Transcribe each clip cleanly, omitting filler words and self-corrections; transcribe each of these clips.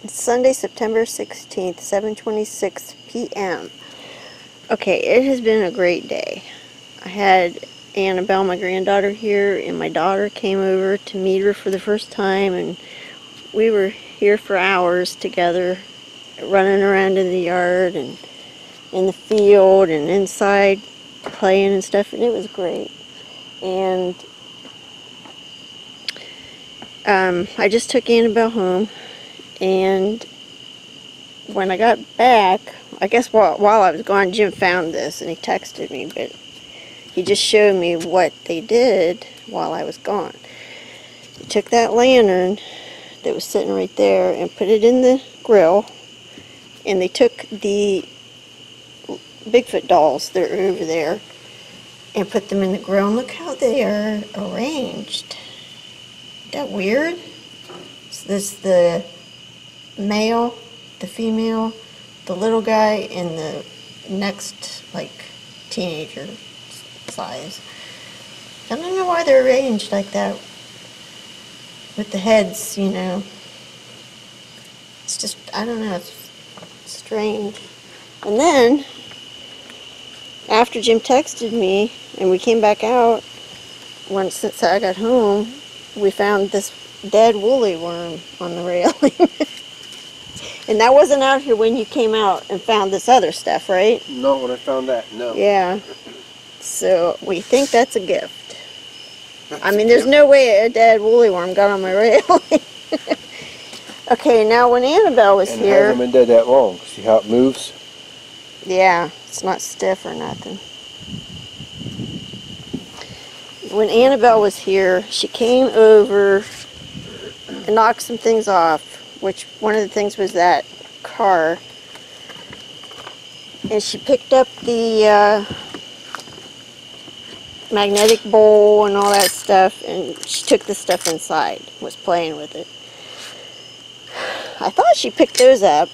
It's Sunday, September 16th, 7:26 p.m. Okay, it has been a great day. I had Annabelle, my granddaughter, here, and my daughter came over to meet her for the first time, and we were here for hours together, running around in the yard and in the field and inside playing and stuff, and it was great. And I just took Annabelle home, and when I got back, I guess while I was gone, Jim found this and he texted me, but he just showed me what they did while I was gone. They took that lantern that was sitting right there and put it in the grill, and they took the Bigfoot dolls that are over there and put them in the grill, and look how they are arranged. Isn't that weird? So this is the male, the female, the little guy, and the next, like, teenager size. I don't know why they're arranged like that with the heads, you know. It's just, I don't know, it's strange. And then, after Jim texted me and we came back out, since I got home, we found this dead woolly worm on the railing. And that wasn't out here when you came out and found this other stuff, right? No, when I found that, no. Yeah. So we think that's a gift. I mean, there's no way a dead woolly worm got on my railing. Okay, now when Annabelle was here... And it hasn't been dead that long. See how it moves? Yeah, it's not stiff or nothing. When Annabelle was here, she came over and knocked some things off, which one of the things was that car. And she picked up the magnetic bowl and all that stuff, and she took the stuff inside, was playing with it. I thought she picked those up,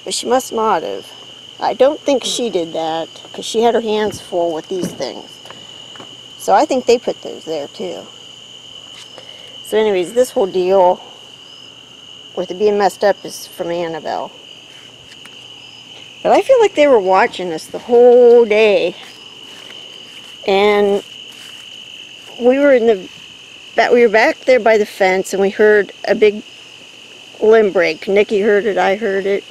but she must not have. I don't think she did that, because she had her hands full with these things. So I think they put those there too. So anyways, this whole deal with it being messed up is from Annabelle. But I feel like they were watching us the whole day. And we were back there by the fence, and we heard a big limb break. Nikki heard it, I heard it.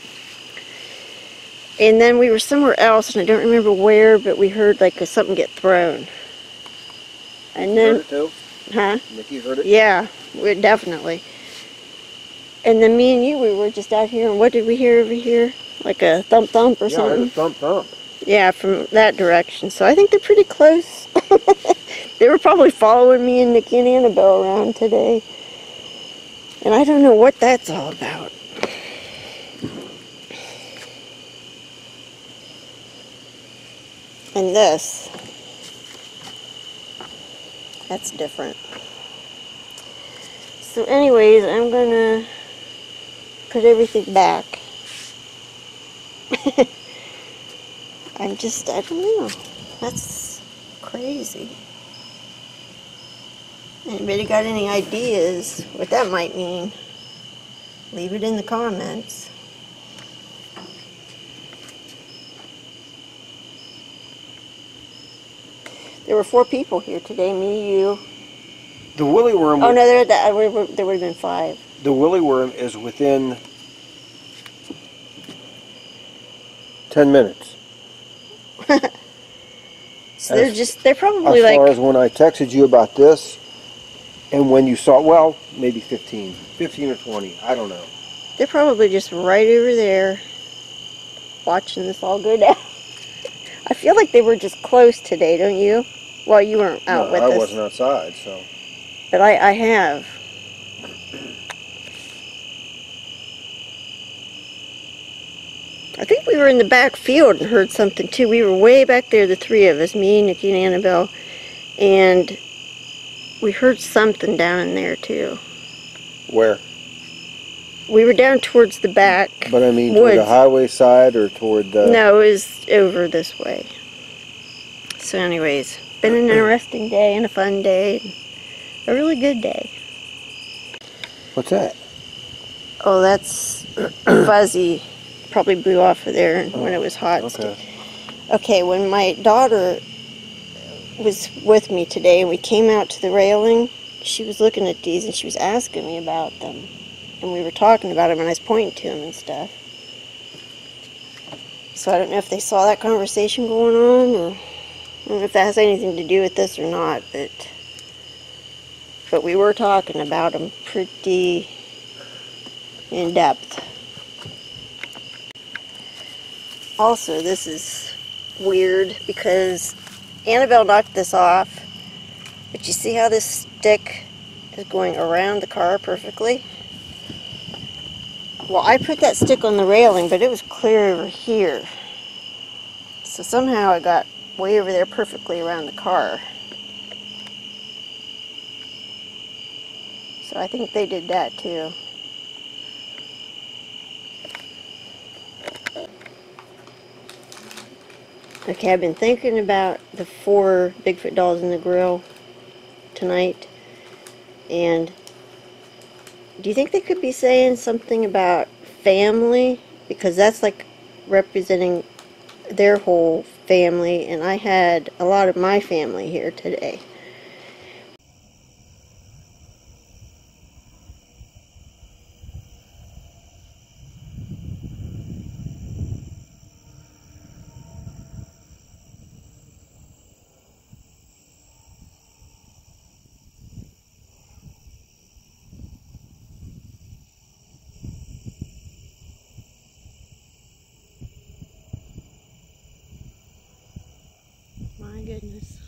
And then we were somewhere else, and I don't remember where, but we heard like something get thrown. And then, heard it too? Huh? Nikki heard it? Yeah, definitely. And then me and you, we were just out here, and what did we hear over here? Like a thump thump or something? Yeah, a thump thump. Yeah, from that direction. So I think they're pretty close. They were probably following me and Nikki and Annabelle around today. And I don't know what that's all about. And this, that's different. So anyways, I'm gonna put everything back. I don't know. That's crazy. Anybody got any ideas what that might mean? Leave it in the comments. There were 4 people here today, me, you. The woolly worm... Oh, no, there would have been 5. The woolly worm is within 10 minutes. So they're probably as like... As far as when I texted you about this, and when you saw, well, maybe 15 or 20, I don't know. They're probably just right over there watching this all go down. I feel like they were just close today, don't you? Well, you weren't out with us. I wasn't outside, so... But I have. I think we were in the back field and heard something too. We were way back there, the 3 of us, me, Nikki, and Annabelle, and we heard something down in there too. Where? We were down towards the back But I mean, woods. toward the highway side or toward the... No, it was over this way. So anyways, been an interesting day and a fun day. A really good day. What's that? Oh, that's fuzzy. Probably blew off of there when it was hot. Okay. Okay, when my daughter was with me today and we came out to the railing, she was looking at these and she was asking me about them. And we were talking about them and I was pointing to them and stuff. So I don't know if they saw that conversation going on, or I don't know if that has anything to do with this or not, but we were talking about them pretty in depth. Also, this is weird because Annabelle knocked this off, but you see how this stick is going around the car perfectly? Well, I put that stick on the railing, but it was clear over here. So somehow it got way over there perfectly around the car. So I think they did that too. Okay, I've been thinking about the 4 Bigfoot dolls in the grill tonight. And do you think they could be saying something about family? Because that's like representing their whole family, and I had a lot of my family here today. My goodness.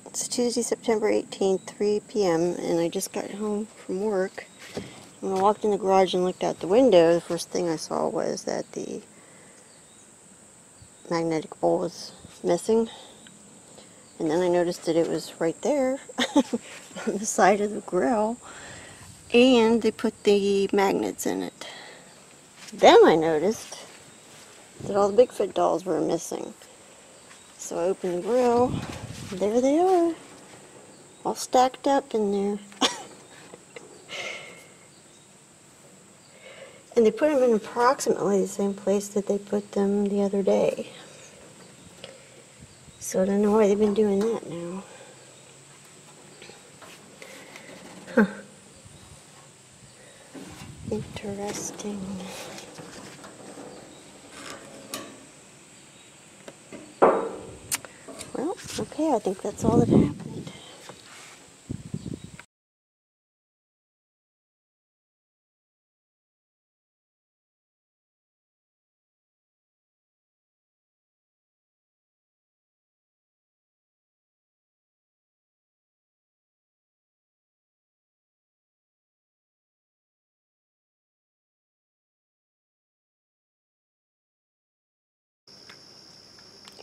It's Tuesday, September 18th, 3 p.m., and I just got home from work. When I walked in the garage and looked out the window, the first thing I saw was that the magnetic bowl was missing. And then I noticed that it was right there on the side of the grill, and they put the magnets in it. Then I noticed that all the Bigfoot dolls were missing. So I opened the grill, and there they are, all stacked up in there. And they put them in approximately the same place that they put them the other day. So I don't know why they've been doing that now. Huh. Interesting. Well, okay, I think that's all that happened.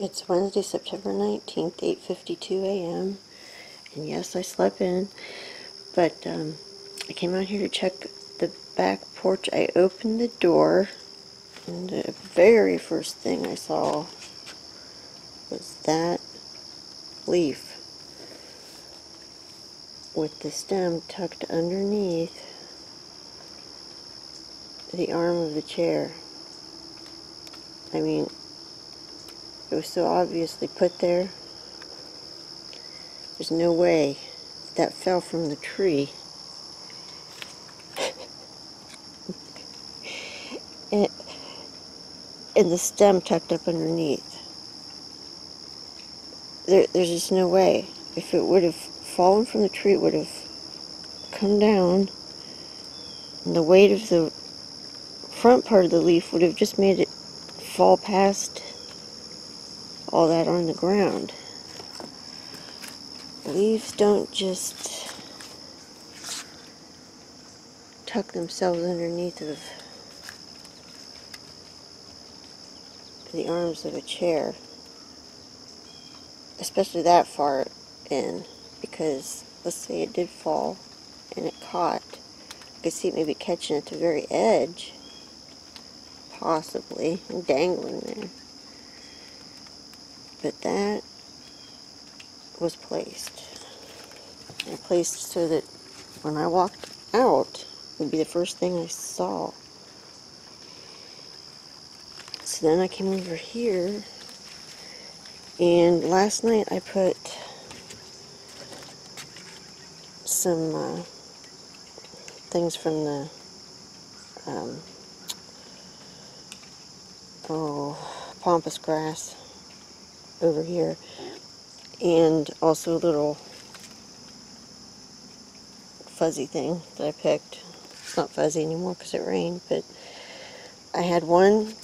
It's Wednesday, September 19th, 8:52 a.m. And yes, I slept in, but I came out here to check the back porch. I opened the door, and the very first thing I saw was that leaf with the stem tucked underneath the arm of the chair. I mean, it was so obviously put there. There's no way that fell from the tree. and, and the stem tucked up underneath. There's just no way. If it would have fallen from the tree, it would have come down, and the weight of the front part of the leaf would have just made it fall past all that on the ground. Leaves don't just tuck themselves underneath of the arms of a chair, especially that far in, because let's say it did fall and it caught. I could see it maybe catching at the very edge, possibly, and dangling there. But that was placed. And placed so that when I walked out, it would be the first thing I saw. So then I came over here, and last night I put some things from the pampas grass over here, and also a little fuzzy thing that I picked. It's not fuzzy anymore because it rained, but I had one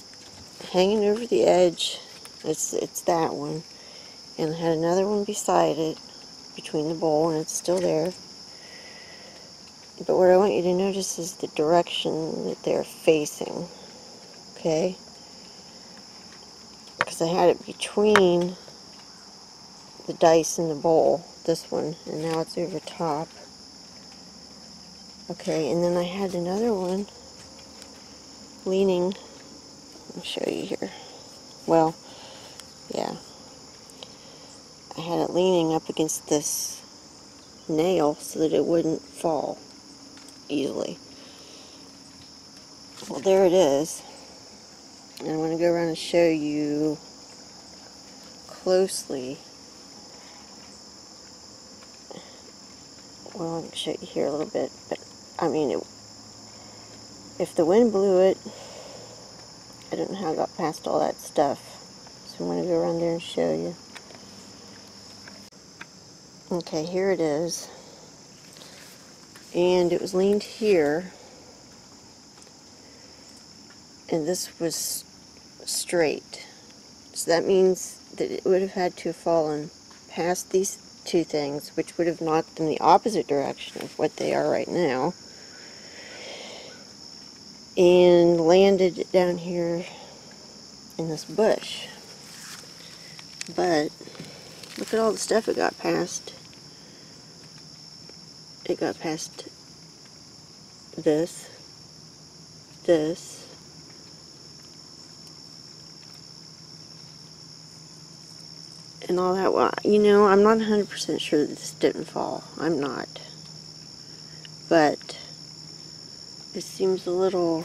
hanging over the edge. It's that one, and I had another one beside it, between the bowl, and it's still there. But what I want you to notice is the direction that they're facing, okay? Because I had it between the dice and the bowl, this one, and now it's over top. Okay, and then I had another one leaning, I'll show you here. Well, yeah. I had it leaning up against this nail so that it wouldn't fall easily. Well, there it is. And I want to go around and show you closely. Well, I'll show you here a little bit, but I mean, if the wind blew it, I don't know how I got past all that stuff. So I'm going to go around there and show you. Okay, here it is. And it was leaned here. And this was straight. So that means that it would have had to have fallen past these two things, which would have knocked in the opposite direction of what they are right now, and landed down here in this bush. But look at all the stuff it got past. It got past this, and all that. Well, you know, I'm not 100% sure that this didn't fall. I'm not. But it seems a little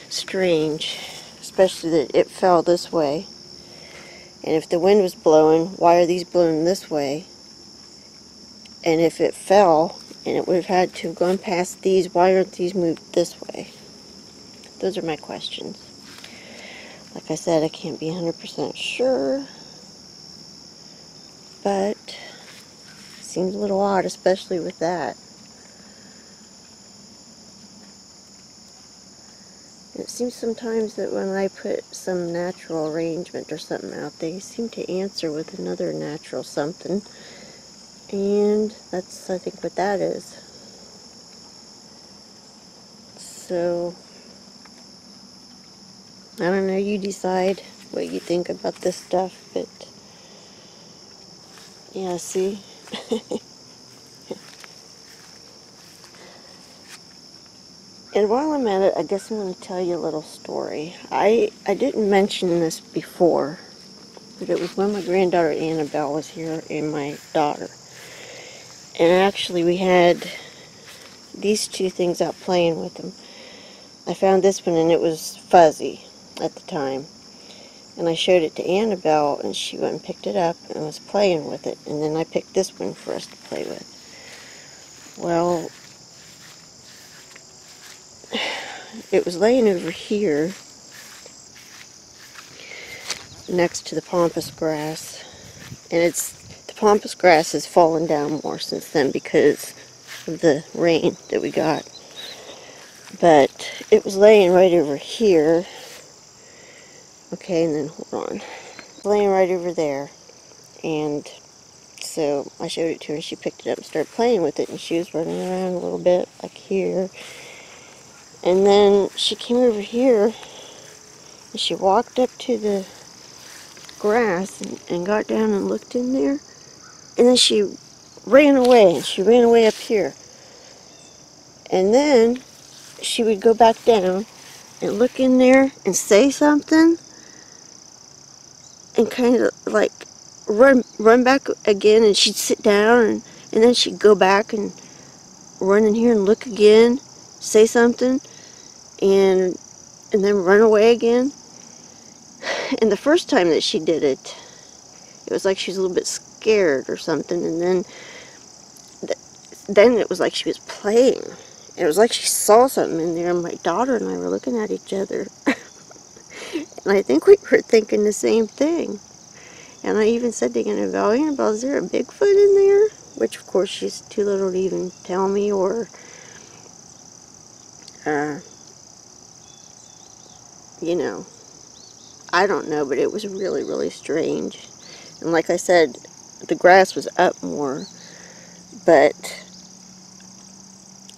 strange, especially that it fell this way. And if the wind was blowing, why are these blowing this way? And if it fell, and it would have had to have gone past these, why aren't these moved this way? Those are my questions. Like I said, I can't be 100% sure, but it seems a little odd, especially with that. It seems sometimes that when I put some natural arrangement or something out, they seem to answer with another natural something. And that's, I think, what that is. So, I don't know, you decide what you think about this stuff, but yeah, see? And while I'm at it, I guess I'm going to tell you a little story. I didn't mention this before, but it was when my granddaughter Annabelle was here and my daughter. And actually we had these two things out playing with them. I found this one and it was fuzzy at the time. And I showed it to Annabelle and she went and picked it up and was playing with it. And then I picked this one for us to play with. Well, it was laying over here next to the pampas grass. And the pampas grass has fallen down more since then because of the rain that we got. But it was laying right over here. Okay, and then hold on. Laying right over there. And so I showed it to her and she picked it up and started playing with it, and she was running around a little bit like here. And then she came over here and she walked up to the grass and got down and looked in there. And then she ran away, and she ran away up here. And then she would go back down and look in there and say something. and kind of like run back again, and she'd sit down, and then she'd go back and run in here and look again, say something, and then run away again. And the first time that she did it, it was like she was a little bit scared or something, and then it was like she was playing. It was like she saw something in there, and my daughter and I were looking at each other. And I think we were thinking the same thing. And I even said to Annabelle, is there a Bigfoot in there? Which, of course, she's too little to even tell me, or, you know, I don't know, but it was really, really strange. And like I said, the grass was up more, but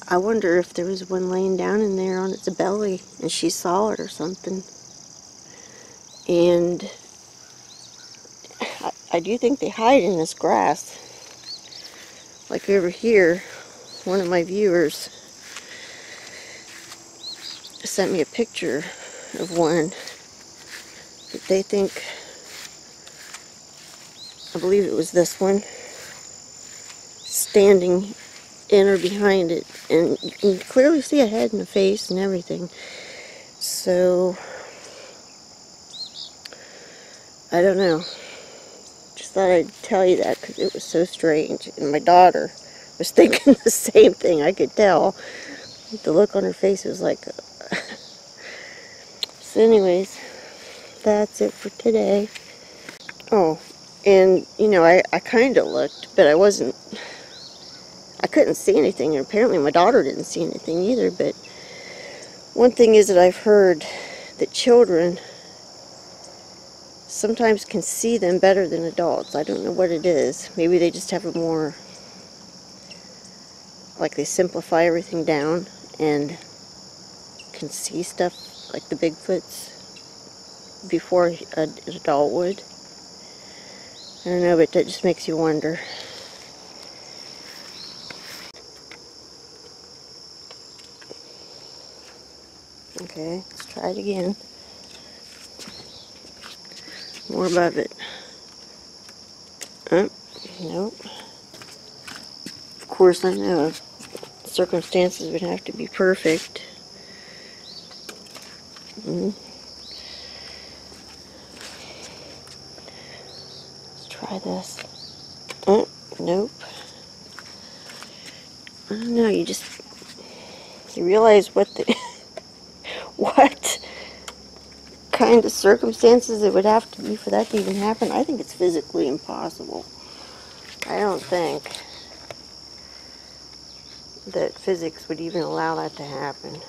I wonder if there was one laying down in there on its belly and she saw it or something. And I do think they hide in this grass. Like over here, one of my viewers sent me a picture of one that they think, I believe it was this one, standing in or behind it, and you can clearly see a head and a face and everything. So I don't know, just thought I'd tell you that because it was so strange, and my daughter was thinking the same thing. I could tell. The look on her face was like so anyways, that's it for today. Oh, and you know, I kind of looked, but I couldn't see anything, and apparently my daughter didn't see anything either. But one thing is that I've heard that children sometimes can see them better than adults. I don't know what it is. Maybe they just have a more, like, they simplify everything down and can see stuff like the Bigfoots before an adult would. I don't know, but that just makes you wonder. Okay, let's try it again. More above it. Nope. Of course, I know circumstances would have to be perfect. Let's try this. Oh, nope. I don't know, you realize what what kind of circumstances it would have to be for that to even happen. I think it's physically impossible. I don't think that physics would even allow that to happen.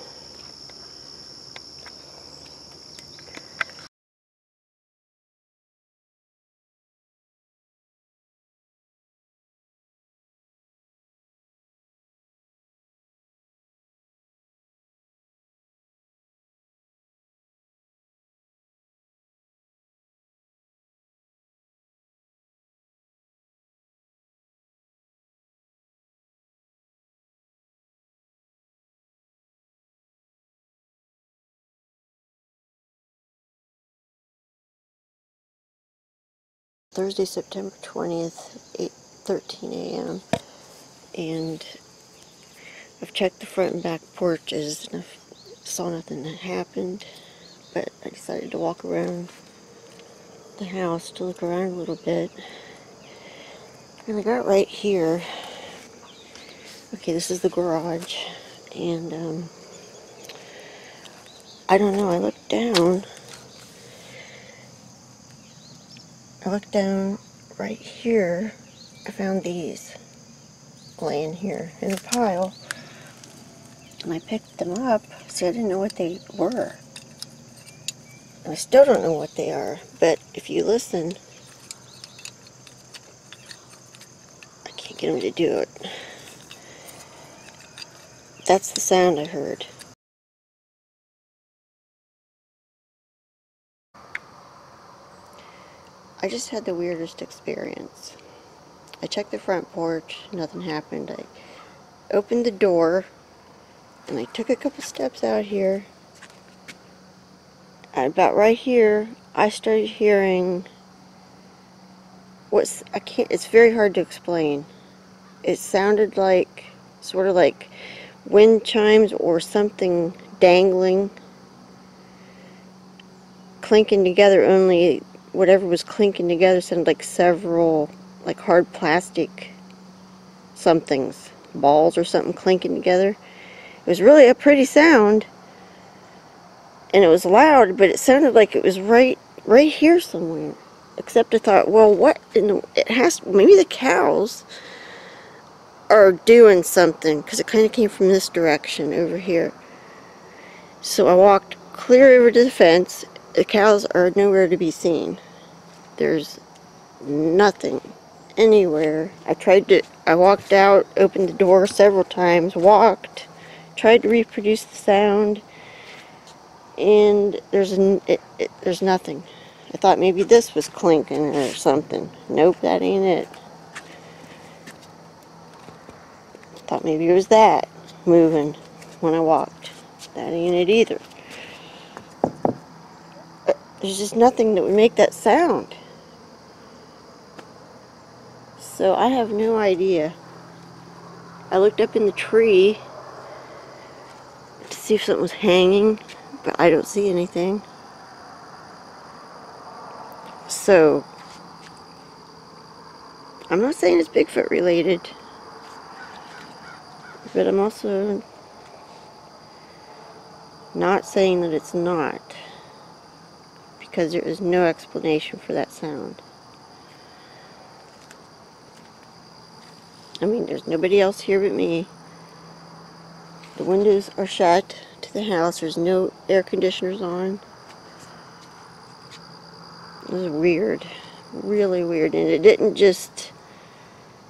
Thursday, September 20th, 8:13 a.m. And I've checked the front and back porches and I saw nothing that happened, but I decided to walk around the house to look around a little bit. And I got right here. Okay, this is the garage, and I don't know, I looked down right here. I found these laying here in a pile, and I picked them up. See, I didn't know what they were. And I still don't know what they are, but if you listen, I can't get them to do it. That's the sound I heard. I just had the weirdest experience. I checked the front porch, nothing happened. I opened the door, and I took a couple steps out here. And about right here, I started hearing I can't, it's very hard to explain. It sounded like, sort of like wind chimes or something dangling, clinking together, only whatever was clinking together sounded like several, like hard plastic somethings, balls or something clinking together. It was really a pretty sound, and it was loud, but it sounded like it was right here somewhere. Except I thought, well, what in the, it has, maybe the cows are doing something, because it kind of came from this direction over here. So I walked clear over to the fence. The cows are nowhere to be seen. There's nothing anywhere. I walked out, opened the door several times, walked, tried to reproduce the sound, and there's nothing. I thought maybe this was clinking or something. Nope, that ain't it. Thought maybe it was that moving when I walked. That ain't it either. There's just nothing that would make that sound. So I have no idea. I looked up in the tree to see if something was hanging, but I don't see anything. So I'm not saying it's Bigfoot related, but I'm also not saying that it's not, because there is no explanation for that sound. I mean, there's nobody else here but me. The windows are shut to the house. There's no air conditioners on. It was weird. Really weird. And it didn't just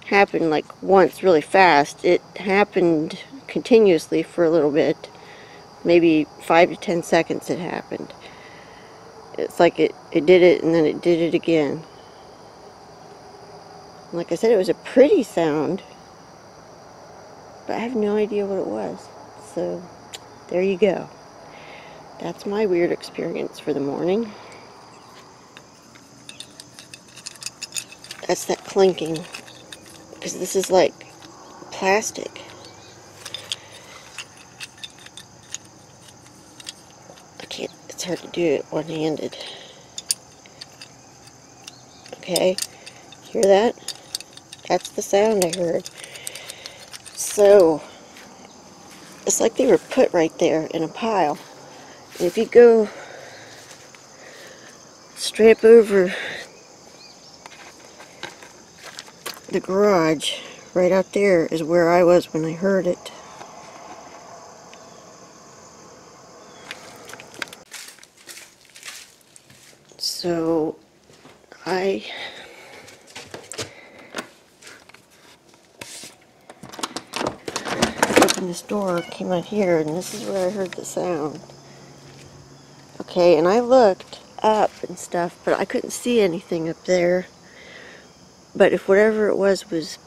happen like once really fast. It happened continuously for a little bit. Maybe 5 to 10 seconds it happened. It's like it did it and then it did it again. Like I said, it was a pretty sound, but I have no idea what it was. So there you go. That's my weird experience for the morning. That's that clinking, because this is like plastic. I can't, it's hard to do it one-handed. Okay, hear that? That's the sound I heard. So it's like they were put right there in a pile. And if you go straight up over the garage, right out there is where I was when I heard it. So I opened this door, came out here, and this is where I heard the sound. Okay, and I looked up and stuff, but I couldn't see anything up there. But if whatever it was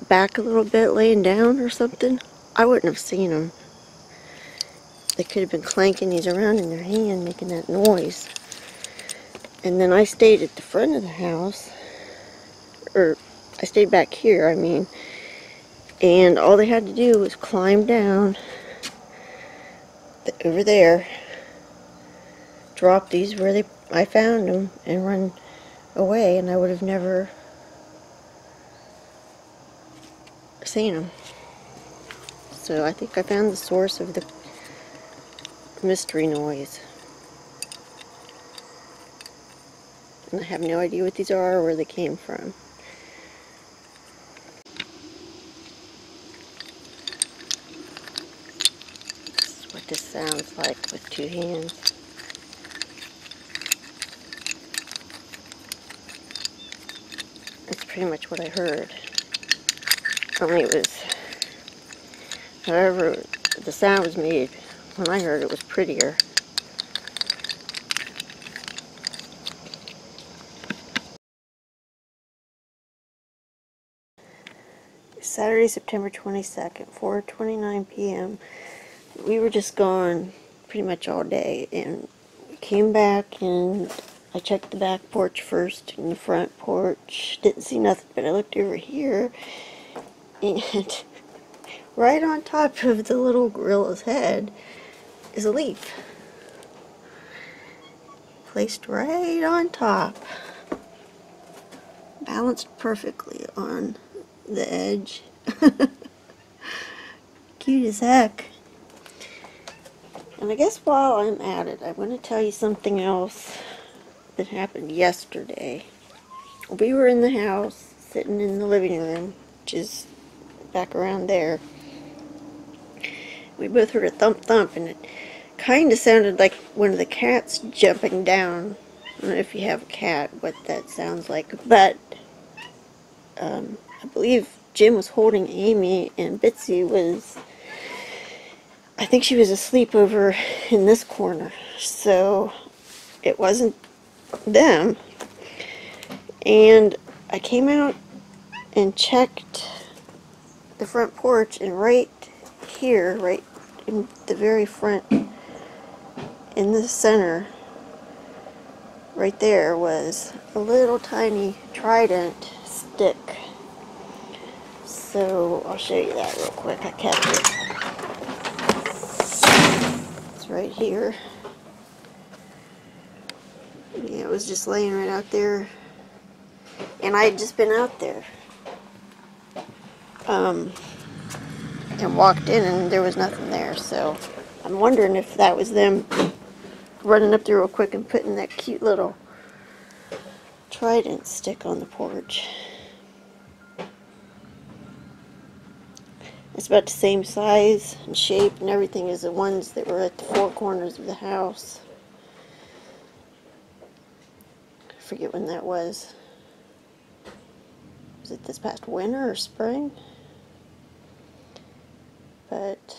back a little bit, laying down or something, I wouldn't have seen them. They could have been clanking these around in their hand, making that noise. And then I stayed at the front of the house, or I stayed back here, I mean, and all they had to do was climb down over there, drop these where I found them, and run away, and I would have never seen them. So I think I found the source of the mystery noise. And I have no idea what these are or where they came from. This is what this sounds like with two hands. That's pretty much what I heard. Only it was, however the sound was made, when I heard it was prettier. Saturday, September 22nd, 4:29 p.m. We were just gone pretty much all day, and we came back, and I checked the back porch first and the front porch. Didn't see nothing, but I looked over here, and right on top of the little gorilla's head is a leaf. Placed right on top. Balanced perfectly on the edge. Cute as heck. And I guess while I'm at it, I want to tell you something else that happened yesterday. We were in the house, sitting in the living room, which is back around there. We both heard a thump thump, and it kind of sounded like one of the cats jumping down. I don't know if you have a cat, what that sounds like, but I believe Jim was holding Amy, and Bitsy was, I think she was asleep over in this corner, so it wasn't them. And I came out and checked the front porch, and right here, right in the very front, in the center, right there was a little tiny trident stick. So I'll show you that real quick. I kept it. It's right here. Yeah, it was just laying right out there. And I had just been out there. And walked in, and there was nothing there. So I'm wondering if that was them running up there real quick and putting that cute little trident stick on the porch. It's about the same size and shape and everything as the ones that were at the four corners of the house. I forget when that was. Was it this past winter or spring? But,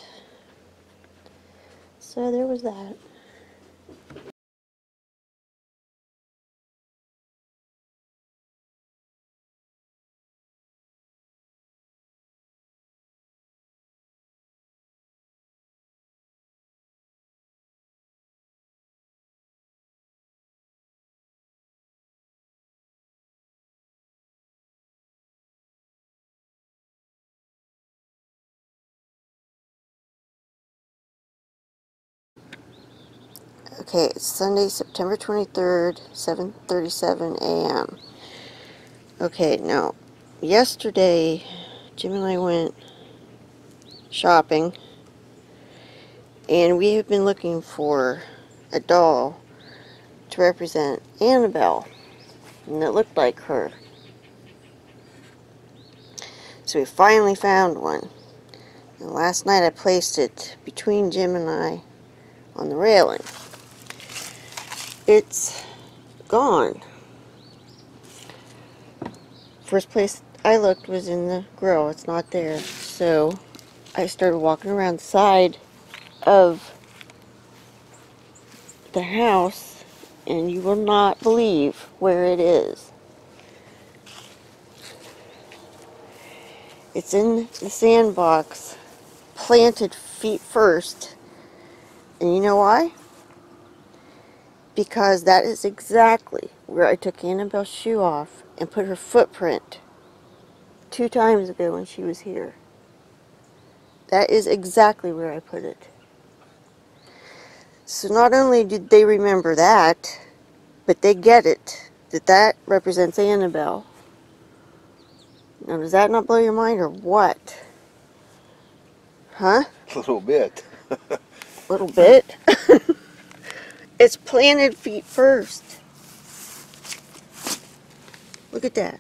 so there was that. Okay, it's Sunday, September 23rd, 7:37 a.m. Okay, now, yesterday, Jim and I went shopping, and we have been looking for a doll to represent Annabelle, and it looked like her. So we finally found one, and last night I placed it between Jim and I on the railing. It's gone. First place I looked was in the grill. It's not there. So I started walking around the side of the house, and you will not believe where it is. It's in the sandbox, planted feet first. And you know why? Because that is exactly where I took Annabelle's shoe off and put her footprint 2 times ago when she was here. That is exactly where I put it. So not only did they remember that, but they get it, that that represents Annabelle. Now, does that not blow your mind, or what? Huh? A little bit. Little bit? It's planted feet first. Look at that.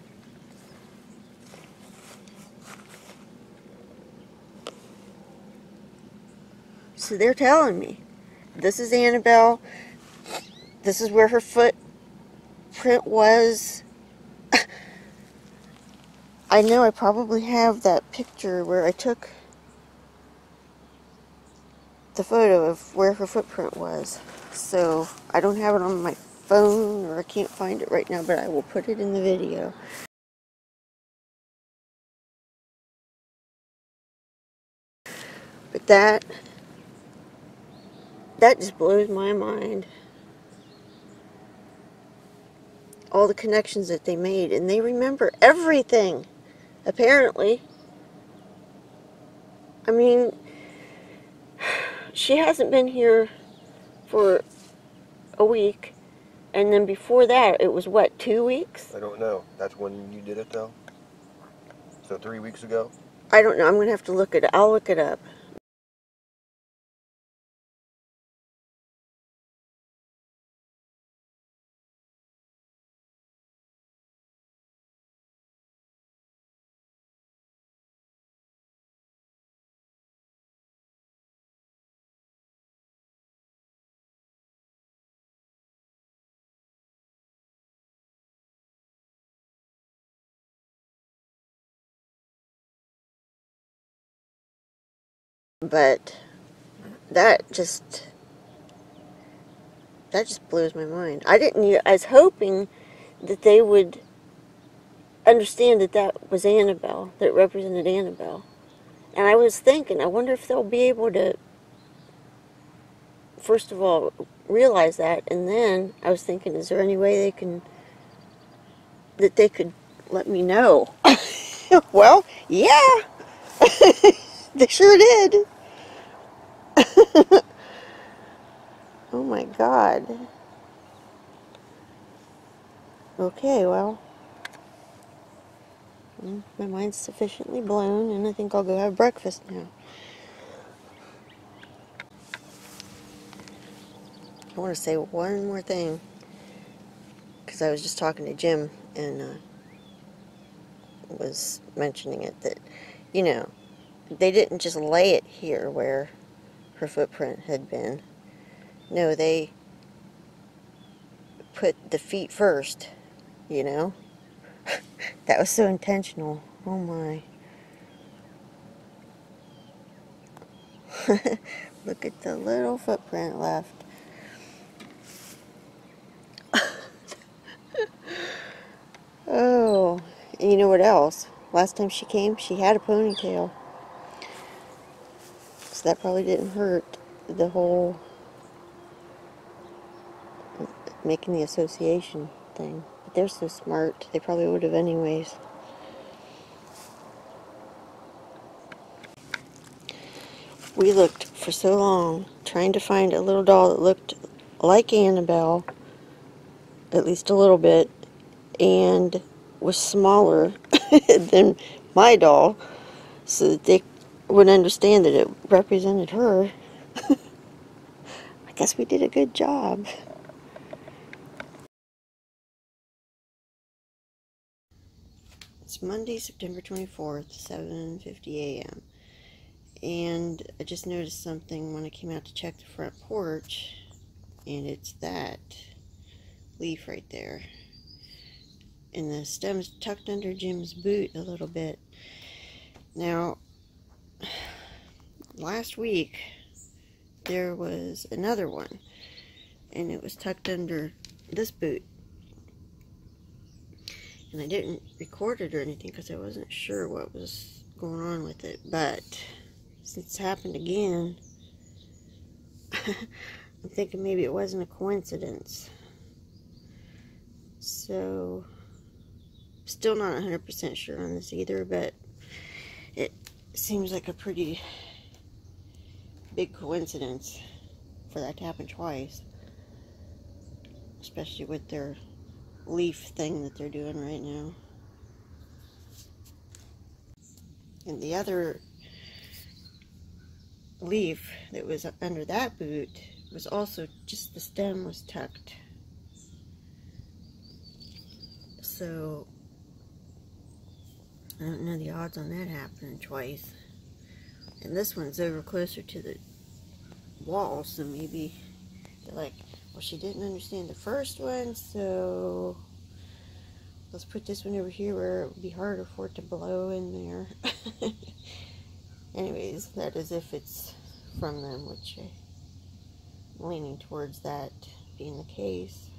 So they're telling me, this is Annabelle, this is where her footprint was. I know I probably have that picture where I took the photo of where her footprint was. So I don't have it on my phone, or I can't find it right now, but I will put it in the video. But that just blows my mind. all the connections that they made, and they remember everything, apparently. I mean, she hasn't been here for a week, and then before that, it was what, 2 weeks? I don't know. That's when you did it, though? So 3 weeks ago? I don't know. I'm going to have to look it. I'll look it up. But that just blows my mind. I was hoping that they would understand that that was Annabelle, that represented Annabelle. And I was thinking, I wonder if they'll be able to, first of all, realize that, and then I was thinking, is there any way that they could let me know? Well, yeah, they sure did. Oh my God. Okay, well, my mind's sufficiently blown, and I think I'll go have breakfast now. I want to say one more thing, because I was just talking to Jim, and was mentioning it, that, you know, they didn't just lay it here where her footprint had been. No, they put the feet first, you know? That was so intentional. Oh my. Look at the little footprint left. Oh, and you know what else? Last time she came, she had a ponytail. So that probably didn't hurt the whole making the association thing. But they're so smart, they probably would have anyways. We looked for so long trying to find a little doll that looked like Annabelle, at least a little bit, and was smaller than my doll, so that they would understand that it represented her. I guess we did a good job. It's Monday, September 24th, 7:50 a.m. And I just noticed something when I came out to check the front porch, and it's that leaf right there. And the stem's tucked under Jim's boot a little bit. Now, last week there was another one, and it was tucked under this boot. And I didn't record it or anything because I wasn't sure what was going on with it. But since it's happened again, I'm thinking maybe it wasn't a coincidence. So, still not 100% sure on this either, but it seems like a pretty big coincidence for that to happen twice. Especially with their leaf thing that they're doing right now. And the other leaf that was up under that boot was also just the stem was tucked. So I don't know the odds on that happening twice. And this one's over closer to the wall, so maybe they're like, well, she didn't understand the first one, so let's put this one over here where it would be harder for it to blow in there. Anyways, that is if it's from them, which I'm leaning towards that being the case.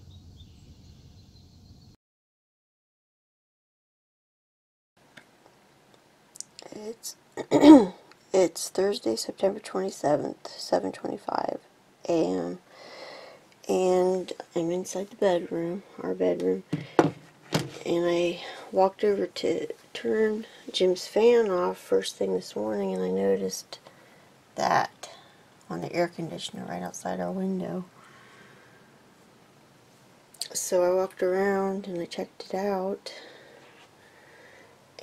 It's it's Thursday, September 27th, 7:25 a.m. and I'm inside the bedroom, our bedroom, and I walked over to turn Jim's fan off first thing this morning, and I noticed that on the air conditioner right outside our window. So I walked around and I checked it out,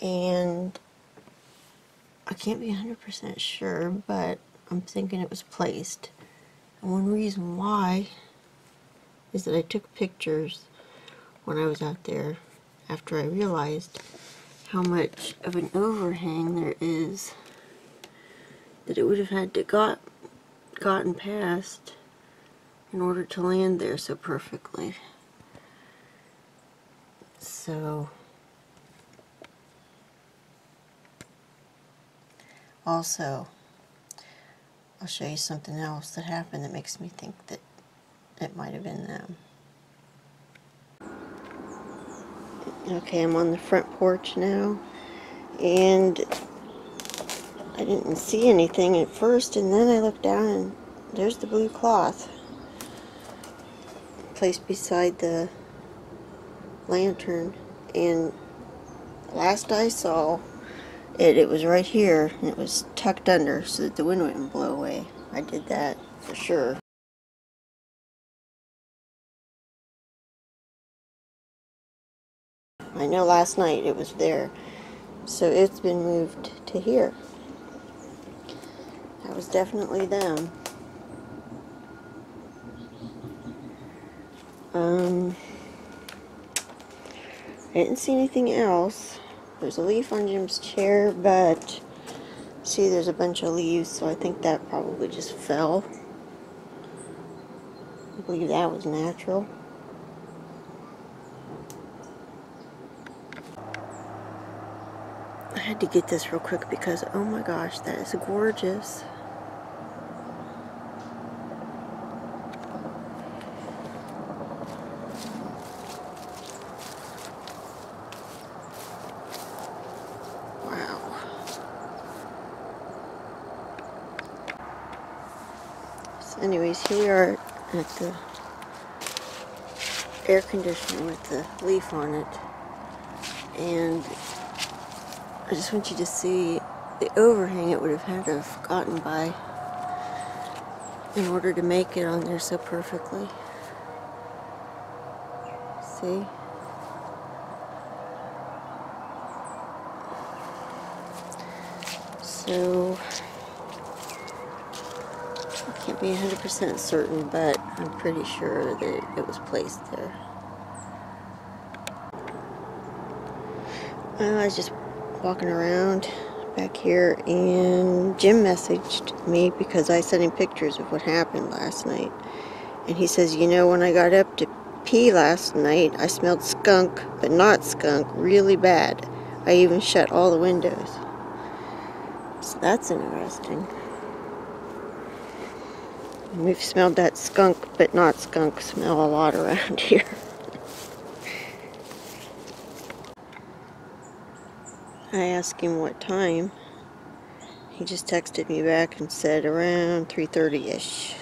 and I can't be 100% sure, but I'm thinking it was placed. And one reason why is that I took pictures when I was out there after I realized how much of an overhang there is that it would have had to gotten past in order to land there so perfectly. So also, I'll show you something else that happened that makes me think that it might have been them. Okay, I'm on the front porch now, and I didn't see anything at first, and then I looked down and there's the blue cloth placed beside the lantern, and last I saw it was right here, and it was tucked under so that the wind wouldn't blow away. I did that for sure. I know last night it was there, so it's been moved to here. That was definitely them. I didn't see anything else. There's a leaf on Jim's chair, but see, there's a bunch of leaves, so I think that probably just fell. I believe that was natural. I had to get this real quick because, oh my gosh, that is gorgeous. Wow. So anyways, here we are at the air conditioner with the leaf on it, and I just want you to see the overhang it would have had to have gotten by in order to make it on there so perfectly. See? So I can't be 100% certain, but I'm pretty sure that it was placed there. I was just walking around back here, and Jim messaged me because I sent him pictures of what happened last night. And he says, you know, when I got up to pee last night, I smelled skunk, but not skunk, really bad. I even shut all the windows. So that's interesting. We've smelled that skunk, but not skunk smell a lot around here. I asked him what time. He just texted me back and said around 3:30-ish.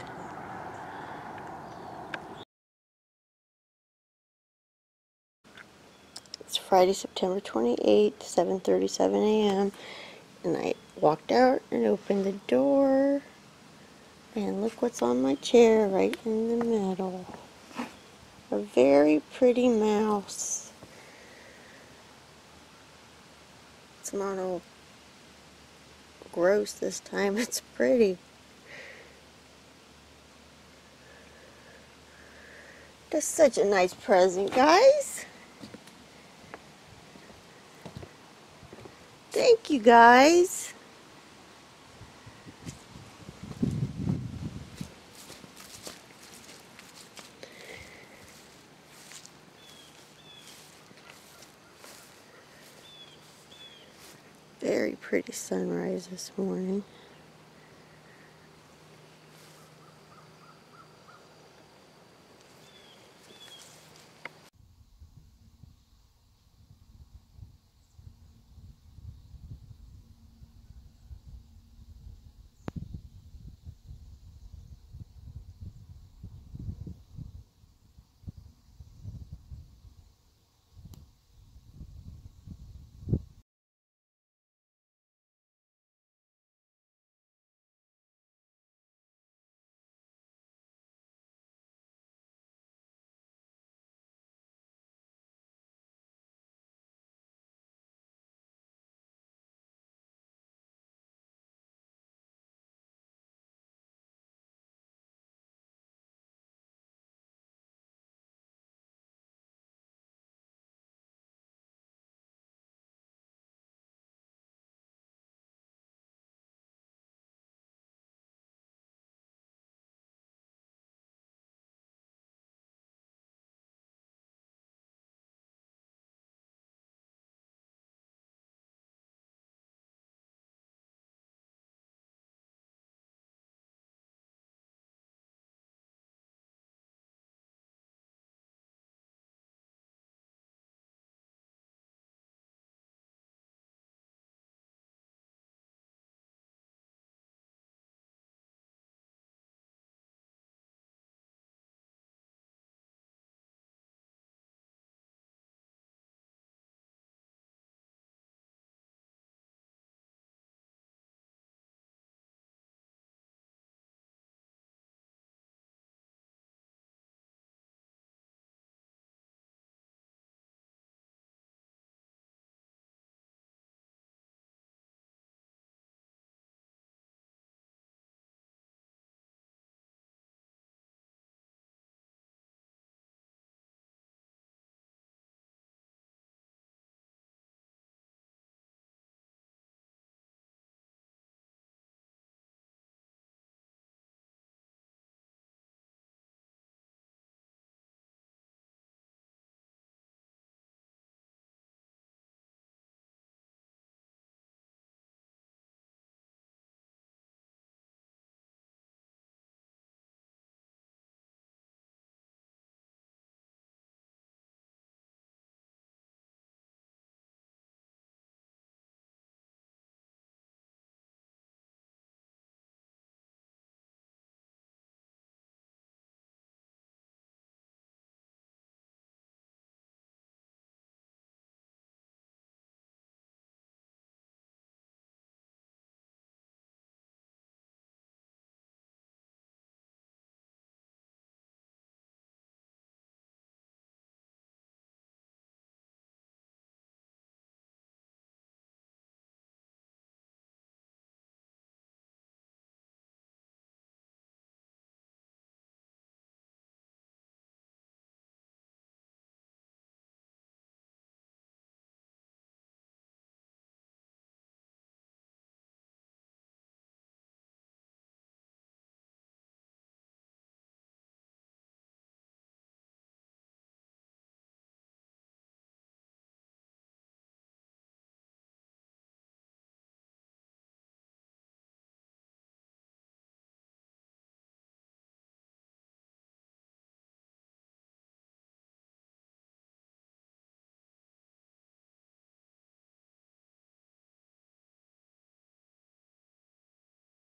It's Friday, September 28th, 7:37 a.m. And I walked out and opened the door. And look what's on my chair right in the middle. A very pretty mouse. It's not all gross this time, it's pretty. That's such a nice present, guys. Thank you, guys. Very pretty sunrise this morning.